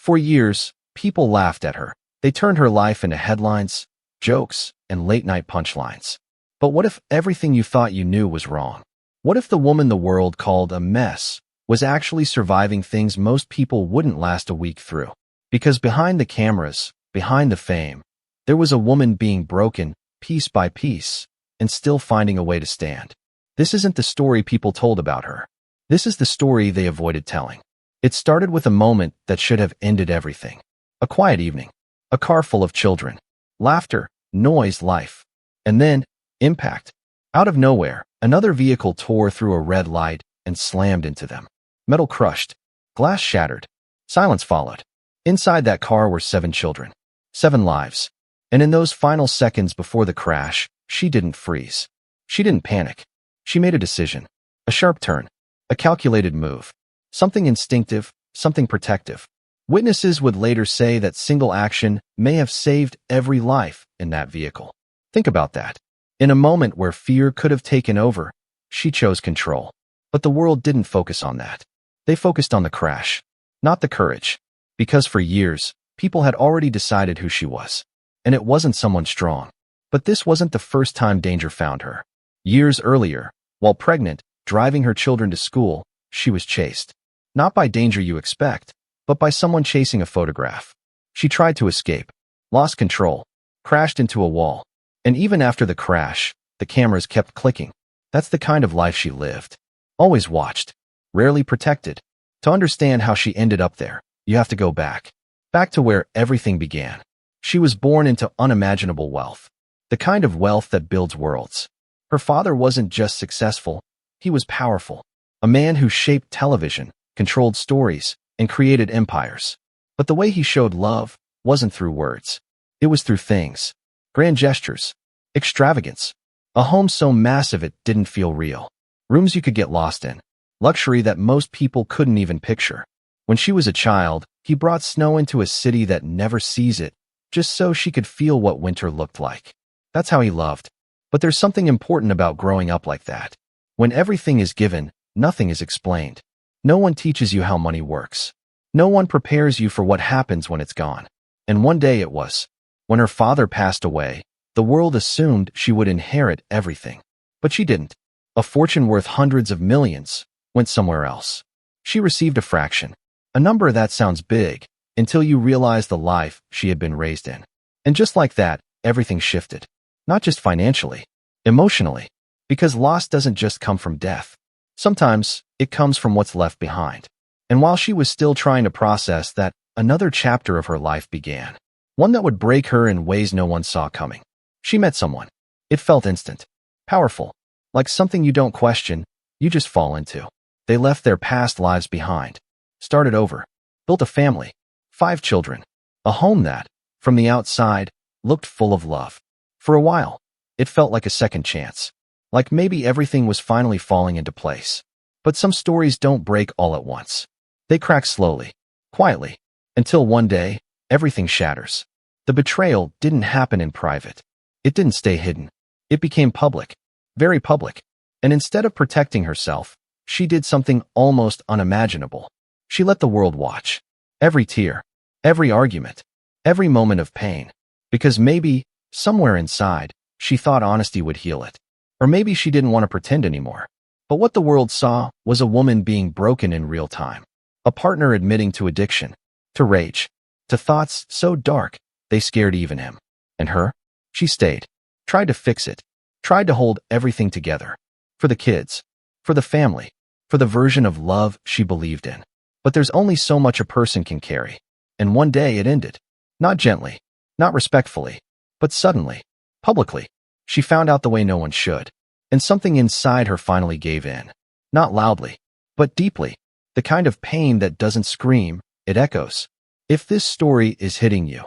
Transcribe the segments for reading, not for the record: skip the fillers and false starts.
For years, people laughed at her. They turned her life into headlines, jokes, and late-night punchlines. But what if everything you thought you knew was wrong? What if the woman the world called a mess was actually surviving things most people wouldn't last a week through? Because behind the cameras, behind the fame, there was a woman being broken, piece by piece, and still finding a way to stand. This isn't the story people told about her. This is the story they avoided telling. It started with a moment that should have ended everything. A quiet evening. A car full of children. Laughter, noise, life. And then, impact. Out of nowhere, another vehicle tore through a red light and slammed into them. Metal crushed. Glass shattered. Silence followed. Inside that car were 7 children. 7 lives. And in those final seconds before the crash, she didn't freeze. She didn't panic. She made a decision. A sharp turn. A calculated move. Something instinctive, something protective. Witnesses would later say that single action may have saved every life in that vehicle. Think about that. In a moment where fear could have taken over, she chose control. But the world didn't focus on that. They focused on the crash, not the courage. Because for years, people had already decided who she was. And it wasn't someone strong. But this wasn't the first time danger found her. Years earlier, while pregnant, driving her children to school, she was chased. Not by danger you expect, but by someone chasing a photograph. She tried to escape, lost control, crashed into a wall. And even after the crash, the cameras kept clicking. That's the kind of life she lived. Always watched, rarely protected. To understand how she ended up there, you have to go back. Back to where everything began. She was born into unimaginable wealth. The kind of wealth that builds worlds. Her father wasn't just successful, he was powerful. A man who shaped television, controlled stories, and created empires. But the way he showed love wasn't through words. It was through things. Grand gestures. Extravagance. A home so massive it didn't feel real. Rooms you could get lost in. Luxury that most people couldn't even picture. When she was a child, he brought snow into a city that never sees it, just so she could feel what winter looked like. That's how he loved. But there's something important about growing up like that. When everything is given, nothing is explained. No one teaches you how money works. No one prepares you for what happens when it's gone. And one day it was. When her father passed away, the world assumed she would inherit everything. But she didn't. A fortune worth hundreds of millions went somewhere else. She received a fraction. A number that sounds big, until you realize the life she had been raised in. And just like that, everything shifted. Not just financially, emotionally. Because loss doesn't just come from death. Sometimes, it comes from what's left behind. And while she was still trying to process that, another chapter of her life began. One that would break her in ways no one saw coming. She met someone. It felt instant. Powerful. Like something you don't question, you just fall into. They left their past lives behind. Started over. Built a family. 5 children. A home that, from the outside, looked full of love. For a while, it felt like a second chance. Like maybe everything was finally falling into place. But some stories don't break all at once. They crack slowly, quietly, until one day, everything shatters. The betrayal didn't happen in private. It didn't stay hidden. It became public. Very public. And instead of protecting herself, she did something almost unimaginable. She let the world watch. Every tear, every argument, every moment of pain. Because maybe, somewhere inside, she thought honesty would heal it. Or maybe she didn't want to pretend anymore. But what the world saw was a woman being broken in real time. A partner admitting to addiction, to rage, to thoughts so dark they scared even him. And her? She stayed. Tried to fix it. Tried to hold everything together. For the kids. For the family. For the version of love she believed in. But there's only so much a person can carry. And one day it ended. Not gently. Not respectfully. But suddenly. Publicly. She found out the way no one should. And something inside her finally gave in. Not loudly. But deeply. The kind of pain that doesn't scream, it echoes. If this story is hitting you,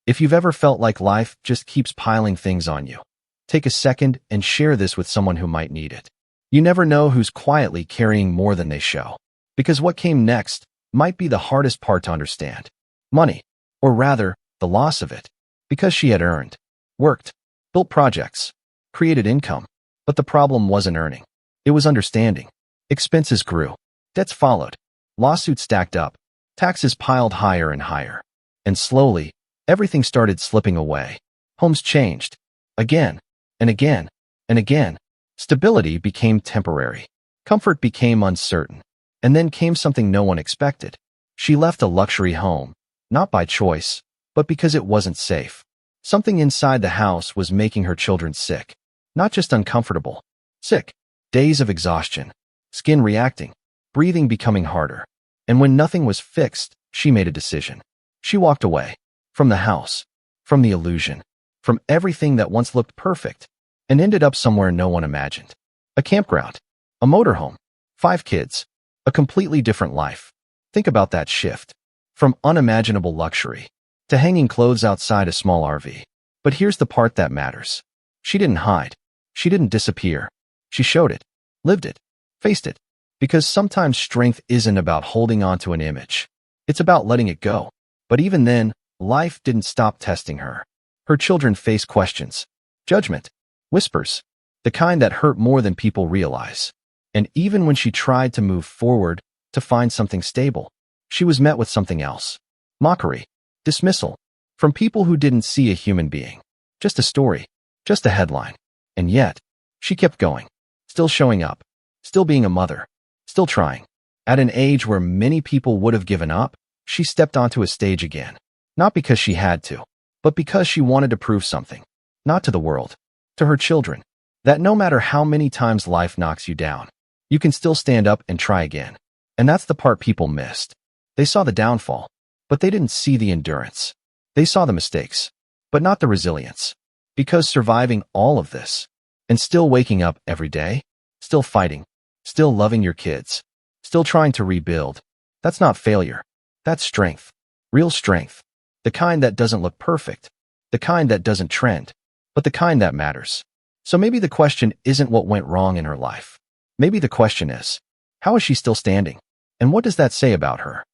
if you've ever felt like life just keeps piling things on you, take a second and share this with someone who might need it. You never know who's quietly carrying more than they show. Because what came next might be the hardest part to understand. Money. Or rather, the loss of it. Because she had earned, worked, built projects, created income. But the problem wasn't earning. It was understanding. Expenses grew. Debts followed. Lawsuits stacked up. Taxes piled higher and higher. And slowly, everything started slipping away. Homes changed. Again, and again, and again. Stability became temporary. Comfort became uncertain. And then came something no one expected. She left a luxury home, not by choice, but because it wasn't safe. Something inside the house was making her children sick. Not just uncomfortable. Sick. Days of exhaustion. Skin reacting. Breathing becoming harder. And when nothing was fixed, she made a decision. She walked away. From the house. From the illusion. From everything that once looked perfect. And ended up somewhere no one imagined. A campground. A motorhome. 5 kids. A completely different life. Think about that shift. From unimaginable luxury to hanging clothes outside a small RV. But here's the part that matters. She didn't hide. She didn't disappear. She showed it, lived it, faced it. Because sometimes strength isn't about holding on to an image. It's about letting it go. But even then, life didn't stop testing her. Her children faced questions, judgment, whispers, the kind that hurt more than people realize. And even when she tried to move forward, to find something stable, she was met with something else. Mockery, dismissal, from people who didn't see a human being. Just a story, just a headline. And yet, she kept going, still showing up, still being a mother, still trying. At an age where many people would have given up, she stepped onto a stage again. Not because she had to, but because she wanted to prove something. Not to the world, to her children. That no matter how many times life knocks you down, you can still stand up and try again. And that's the part people missed. They saw the downfall, but they didn't see the endurance. They saw the mistakes, but not the resilience. Because surviving all of this, and still waking up every day, still fighting, still loving your kids, still trying to rebuild, that's not failure. That's strength. Real strength. The kind that doesn't look perfect. The kind that doesn't trend. But the kind that matters. So maybe the question isn't what went wrong in her life. Maybe the question is, how is she still standing? And what does that say about her?